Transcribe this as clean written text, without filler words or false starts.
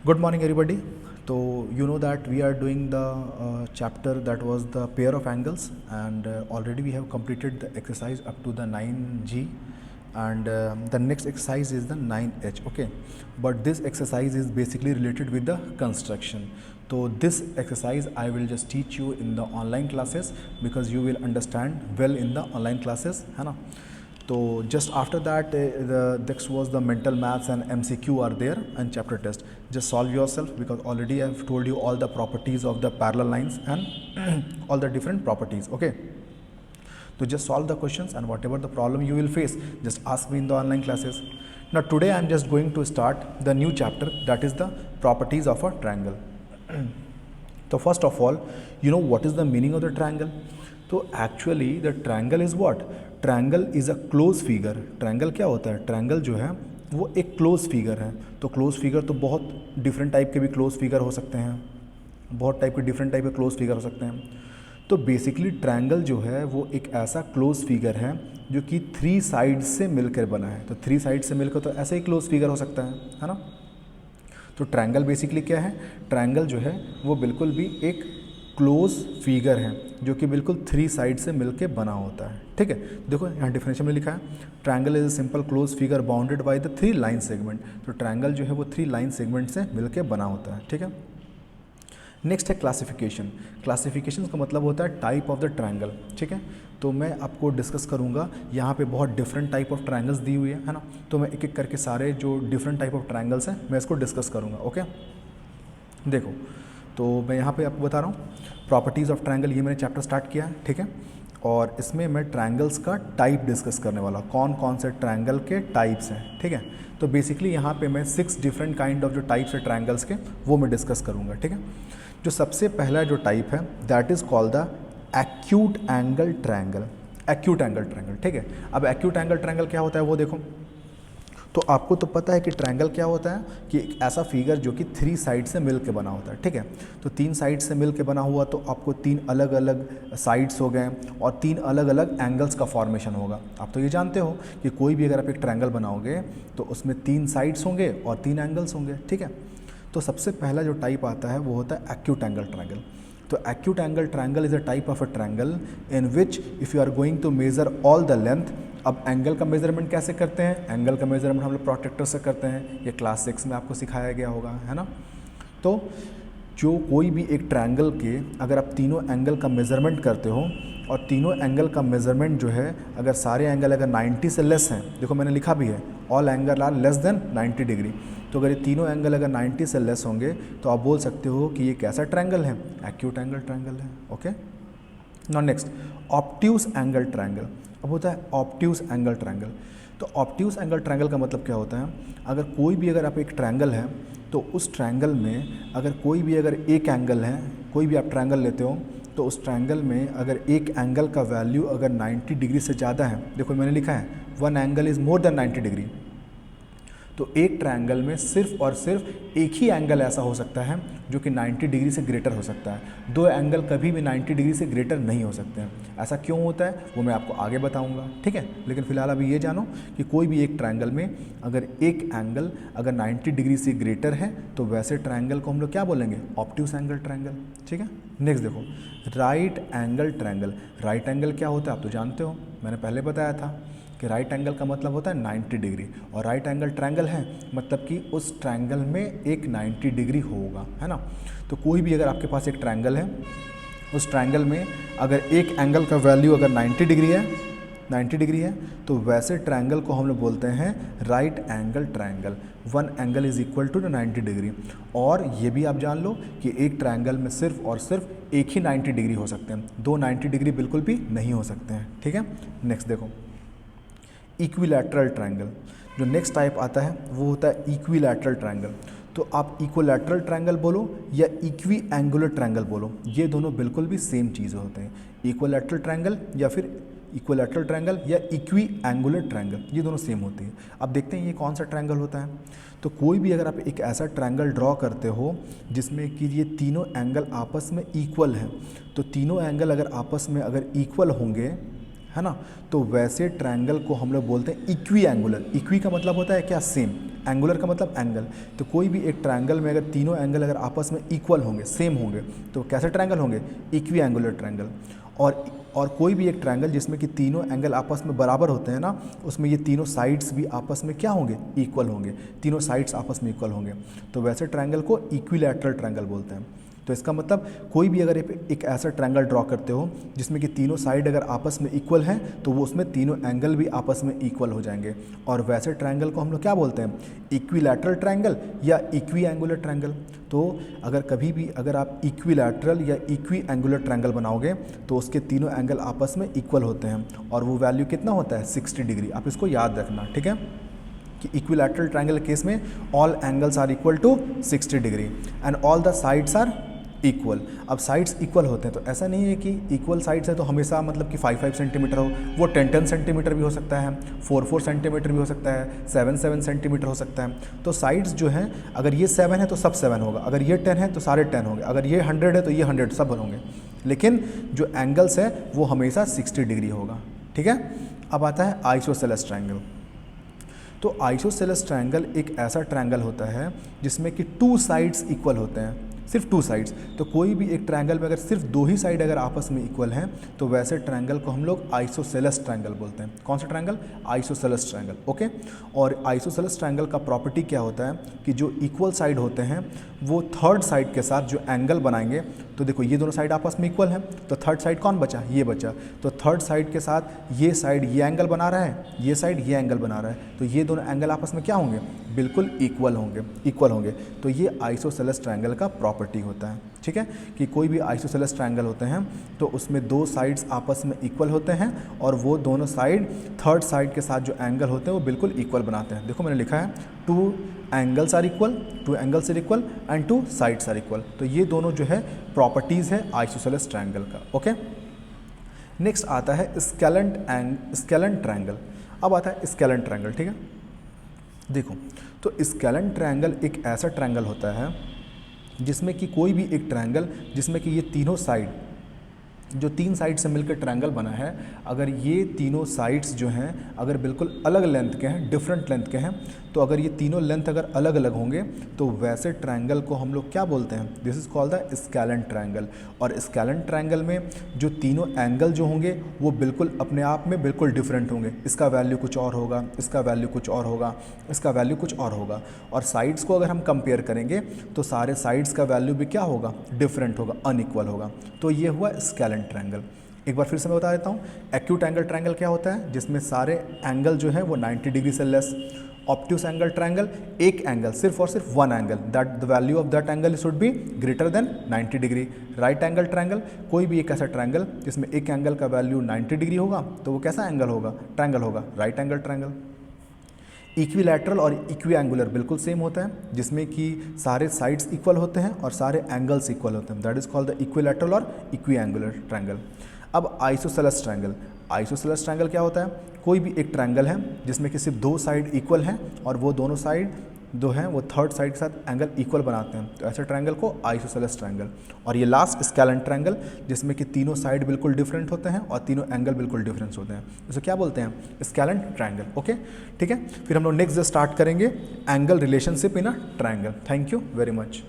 Good morning, everybody. So you know that we are doing the chapter that was the pair of angles, and already we have completed the exercise up to the 9G, and the next exercise is the 9H. Okay, but this exercise is basically related with the construction. So this exercise I will just teach you in the online classes because you will understand well in the online classes, है ना? तो just after that the next was the mental maths and MCQ are there and chapter test. Just solve yourself because already I have told you all the properties of the parallel lines and all the different properties. Okay, so just solve the questions and whatever the problem you will face, just ask me in the online classes. Now today I am just going to start the new chapter, that is the properties of a triangle. So first of all, you know what is the meaning of the triangle? तो actually the triangle is what? Triangle is a close figure. Triangle क्या होता है? Triangle जो है वो एक close figure है. तो क्लोज फिगर तो बहुत डिफरेंट टाइप के भी क्लोज फिगर हो सकते हैं, बहुत टाइप के डिफरेंट टाइप के क्लोज फिगर हो सकते हैं. तो बेसिकली ट्रायंगल जो है वो एक ऐसा क्लोज फिगर है जो कि 3 साइड से मिलकर बना है. तो 3 साइड से मिलकर तो ऐसे ही क्लोज फिगर हो सकता है ना? तो ट्रायंगल बेसिकली क्या है? ट्रायंगल जो है वो बिल्कुल भी एक क्लोज फिगर है जो कि बिल्कुल 3 साइड से मिलके बना होता है. ठीक है, देखो यहाँ डिफिनेशन में लिखा है triangle is a simple close figure bounded by the 3 line segment. तो ट्रायंगल जो है वो 3 लाइन सेगमेंट से मिलके बना होता है. ठीक है, नेक्स्ट है क्लासिफिकेशन. क्लासिफिकेशन का मतलब होता है टाइप ऑफ द ट्रायंगल. ठीक है, तो मैं आपको डिस्कस करूंगा. यहाँ पे बहुत डिफरेंट टाइप ऑफ ट्रायंगल्स दी हुई है ना, तो मैं एक एक करके सारे जो डिफरेंट टाइप ऑफ ट्रायंगल्स हैं मैं इसको डिस्कस करूँगा. ओके, देखो तो मैं यहाँ पे आपको बता रहा हूँ प्रॉपर्टीज़ ऑफ ट्रायंगल. ये मैंने चैप्टर स्टार्ट किया है. ठीक है, और इसमें मैं ट्रायंगल्स का टाइप डिस्कस करने वाला हूँ, कौन कौन से ट्रायंगल के टाइप्स हैं. ठीक है, तो बेसिकली यहाँ पे मैं 6 डिफरेंट काइंड ऑफ जो टाइप्स है ट्रायंगल्स के वो मैं डिस्कस करूँगा. ठीक है, जो सबसे पहला जो टाइप है that is called the acute angle triangle. Acute angle triangle. ठीक है, अब एक्यूट एंगल ट्रायंगल क्या होता है वो देखो. तो आपको तो पता है कि ट्रायंगल क्या होता है कि एक ऐसा फिगर जो कि 3 साइड से मिल के बना होता है. ठीक है, तो 3 साइड से मिल के बना हुआ तो आपको 3 अलग अलग साइड्स हो गए और 3 अलग अलग एंगल्स का फॉर्मेशन होगा. आप तो ये जानते हो कि कोई भी अगर आप एक ट्रायंगल बनाओगे तो उसमें 3 साइड्स होंगे और 3 एंगल्स होंगे. ठीक है, तो सबसे पहला जो टाइप आता है वो होता है एक्यूट एंगल ट्रायंगल. तो acute angle triangle is a type of a triangle in which if you are going to measure all the length. अब एंगल का मेजरमेंट कैसे करते हैं? एंगल का मेजरमेंट हम लोग प्रोट्रैक्टर से करते हैं. ये क्लास 6 में आपको सिखाया गया होगा, है ना? तो जो कोई भी एक ट्रायंगल के अगर आप तीनों एंगल का मेजरमेंट करते हो और तीनों एंगल का मेजरमेंट जो है अगर सारे एंगल अगर 90 से लेस हैं, देखो मैंने लिखा भी है all angle are less than 90 degree. तो अगर ये तीनों एंगल अगर 90 से लेस होंगे तो आप बोल सकते हो कि ये कैसा ट्रायंगल है? एक्यूट एंगल ट्रायंगल है. Okay, now next obtuse angle triangle. अब होता है ऑब्ट्यूज एंगल ट्रायंगल. तो ऑब्ट्यूज एंगल ट्रायंगल का मतलब क्या होता है? अगर कोई भी अगर आप एक ट्रायंगल है तो उस ट्रायंगल में अगर कोई भी अगर एक एंगल है, कोई भी आप ट्रायंगल लेते हो तो उस ट्रायंगल में अगर एक एंगल का वैल्यू अगर 90 डिग्री से ज़्यादा है, देखो मैंने लिखा है 1 angle is more than 90 degree. तो एक ट्रायंगल में सिर्फ और सिर्फ एक ही एंगल ऐसा हो सकता है जो कि 90 डिग्री से ग्रेटर हो सकता है. 2 एंगल कभी भी 90 डिग्री से ग्रेटर नहीं हो सकते हैं. ऐसा क्यों होता है वो मैं आपको आगे बताऊंगा. ठीक है, लेकिन फिलहाल अभी ये जानो कि कोई भी एक ट्रायंगल में अगर एक एंगल अगर 90 डिग्री से ग्रेटर है तो वैसे ट्रायंगल को हम लोग क्या बोलेंगे? Obtuse angle triangle. ठीक है, नेक्स्ट देखो right angle triangle. Right angle क्या होता है आप तो जानते हो, मैंने पहले बताया था कि राइट एंगल का मतलब होता है 90 डिग्री. और राइट एंगल ट्रायंगल है मतलब कि उस ट्रायंगल में एक 90 डिग्री होगा, है ना? तो कोई भी अगर आपके पास एक ट्रायंगल है, उस ट्रायंगल में अगर एक एंगल का वैल्यू अगर 90 डिग्री है तो वैसे ट्रायंगल को हम लोग बोलते हैं right angle triangle. 1 angle is equal to 90 degree. और ये भी आप जान लो कि एक ट्रायंगल में सिर्फ और सिर्फ एक ही 90 डिग्री हो सकते हैं, 2 90 डिग्री बिल्कुल भी नहीं हो सकते हैं. ठीक है, नेक्स्ट देखो इक्विलैटरल ट्रायंगल. जो नेक्स्ट टाइप आता है वो होता है इक्विलैटरल ट्रायंगल. तो आप इक्विलैटरल ट्रायंगल बोलो या इक्वी एंगुलर ट्रायंगल बोलो, ये दोनों बिल्कुल भी सेम चीज़ होते हैं. इक्विलैटरल ट्रायंगल या फिर इक्विलैटरल ट्रायंगल या इक्वी एंगुलर ट्रायंगल, ये दोनों सेम होते हैं. अब देखते हैं ये कौन सा ट्रायंगल होता है. तो कोई भी अगर आप एक ऐसा ट्रायंगल ड्रॉ करते हो जिसमें कि ये तीनों एंगल आपस में इक्वल हैं, तो तीनों एंगल अगर आपस में अगर इक्वल होंगे है ना। तो वैसे ट्रायंगल को हम लोग बोलते हैं इक्वी एंगुलर। इक्वी का मतलब होता है क्या, सेम, एंगुलर का मतलब एंगल। तो कोई भी एक ट्रायंगल में अगर तीनों एंगल अगर आपस में इक्वल होंगे, सेम होंगे, तो कैसे ट्रायंगल होंगे, इक्वी एंगुलर ट्रायंगल। और कोई भी एक ट्रायंगल जिसमें कि तीनों एंगल आपस में बराबर होते हैं ना, उसमें ये तीनों साइड्स भी आपस में क्या होंगे, इक्वल होंगे, तीनों साइड्स आपस में इक्वल होंगे। तो वैसे ट्रायंगल को इक्विलैटरल ट्रायंगल बोलते हैं। तो इसका मतलब कोई भी अगर एक ऐसा ट्रायंगल ड्रॉ करते हो जिसमें कि तीनों साइड अगर आपस में इक्वल हैं, तो वो उसमें तीनों एंगल भी आपस में इक्वल हो जाएंगे। और वैसे ट्रायंगल को हम लोग क्या बोलते हैं, इक्विलैटरल ट्रायंगल या इक्वी एंगुलर ट्रायंगल। तो अगर कभी भी अगर आप इक्विलैटरल या इक्वी एंगुलर ट्रायंगल बनाओगे तो उसके तीनों एंगल आपस में इक्वल होते हैं और वो वैल्यू कितना होता है, 60 डिग्री। आप इसको याद रखना, ठीक है, कि इक्विलैटरल ट्रायंगल केस में all angles are equal to 60 degree and all the sides are equal. अब साइड्स इक्वल होते हैं तो ऐसा नहीं है कि इक्वल साइड्स है तो हमेशा मतलब कि 5-5 सेंटीमीटर हो, वो 10-10 सेंटीमीटर भी हो सकता है, 4-4 सेंटीमीटर भी हो सकता है, 7-7 सेंटीमीटर हो सकता है। तो साइड्स जो हैं, अगर ये 7 है तो सब 7 होगा, अगर ये 10 है तो सारे 10 होंगे, अगर ये 100 है तो ये 100 सब होंगे, लेकिन जो एंगल्स है वो हमेशा 60 डिग्री होगा, ठीक है। अब आता है आइसोसेलेस ट्रायंगल। तो आइसोसेलेस ट्रायंगल एक ऐसा ट्रायंगल होता है जिसमें कि 2 साइड्स इक्वल होते हैं, सिर्फ 2 साइड्स। तो कोई भी एक ट्रायंगल में अगर सिर्फ 2 ही साइड अगर आपस में इक्वल हैं तो वैसे ट्रायंगल को हम लोग आइसोसेलेस ट्रायंगल बोलते हैं। कौन सा ट्रायंगल, आइसोसेलेस ट्रायंगल, ओके। और आइसोसेलेस ट्रायंगल का प्रॉपर्टी क्या होता है कि जो इक्वल साइड होते हैं वो थर्ड साइड के साथ जो एंगल बनाएंगे, तो देखो ये दोनों साइड आपस में इक्वल हैं, तो थर्ड साइड कौन बचा, ये बचा। तो थर्ड साइड के साथ ये साइड ये एंगल बना रहा है, ये साइड ये एंगल बना रहा है, तो ये दोनों एंगल आपस में क्या होंगे, बिल्कुल इक्वल होंगे, इक्वल होंगे। तो ये आइसोसेलेस ट्रायंगल का प्रॉपर्टी होता है, ठीक है, कि कोई भी आइसोसेलेस ट्रायंगल होते हैं तो उसमें 2 साइड्स आपस में इक्वल होते हैं और वो दोनों साइड थर्ड साइड के साथ जो एंगल होते हैं वो बिल्कुल इक्वल बनाते हैं। देखो मैंने लिखा है 2 angles are equal, 2 angles are equal and 2 sides are equal. तो ये दोनों जो है प्रॉपर्टीज़ है आइसोसेलेस ट्रायंगल का, ओके। नेक्स्ट आता है स्केलेंट ट्रायंगल। अब आता है स्केलेंट ट्रायंगल, ठीक है। देखो, तो स्केलेंट ट्रायंगल एक ऐसा ट्रायंगल होता है जिसमें कि कोई भी एक ट्रायंगल जिसमें कि ये तीनों साइड, जो 3 साइड से मिलकर ट्रायंगल बना है, अगर ये तीनों साइड्स जो हैं अगर बिल्कुल अलग लेंथ के हैं, डिफरेंट लेंथ के हैं, तो अगर ये तीनों लेंथ अगर अलग अलग होंगे तो वैसे ट्रायंगल को हम लोग क्या बोलते हैं, this is called the scalene triangle. और स्केलेंट ट्रायंगल में जो तीनों एंगल जो होंगे वो बिल्कुल अपने आप में बिल्कुल डिफरेंट होंगे, इसका वैल्यू कुछ और होगा, इसका वैल्यू कुछ और होगा, इसका वैल्यू कुछ और होगा। और साइड्स को अगर हम कंपेयर करेंगे तो सारे साइड्स का वैल्यू भी क्या होगा, डिफरेंट होगा, अनइक्वल होगा। तो ये हुआ स्केलेंट ट्रायंगल। एक बार फिर से मैं बता देता हूँ, एक्यूट एंगल ट्रायंगल क्या होता है, जिसमें सारे एंगल जो है वो 90 डिग्री से लेस। ऑब्ट्यूस एंगल ट्रायंगल, एक एंगल, सिर्फ और सिर्फ one angle, that the value of that angle should be greater than 90 degree. Right angle triangle, कोई भी एक ऐसा ट्रायंगल जिसमें एक एंगल का वैल्यू 90 डिग्री होगा तो वो कैसा एंगल होगा, ट्रायंगल होगा, राइट एंगल ट्रायंगल। इक्विलैटरल और इक्वी एंगुलर बिल्कुल सेम होता है, जिसमें कि सारे साइड्स इक्वल होते हैं और सारे एंगल्स इक्वल होते हैं, that is called the equilateral और इक्वी एंगुलर ट्रायंगल। अब आइसोसेलेस ट्रायंगल। आइसोसेलेस ट्रायंगल क्या होता है, कोई भी एक ट्रायंगल है जिसमें कि सिर्फ 2 साइड इक्वल हैं और वो दोनों साइड जो हैं वो थर्ड साइड के साथ एंगल इक्वल बनाते हैं, तो ऐसे ट्रायंगल को आइसोसेलेस ट्रायंगल। और ये लास्ट स्केलेंट ट्रायंगल, जिसमें कि तीनों साइड बिल्कुल डिफरेंट होते हैं और तीनों एंगल बिल्कुल डिफरेंस होते हैं, इसे क्या बोलते हैं, स्केलेंट ट्रायंगल, ओके, ठीक है। फिर हम लोग नेक्स्ट स्टार्ट करेंगे angle relationship in a triangle. Thank you very much.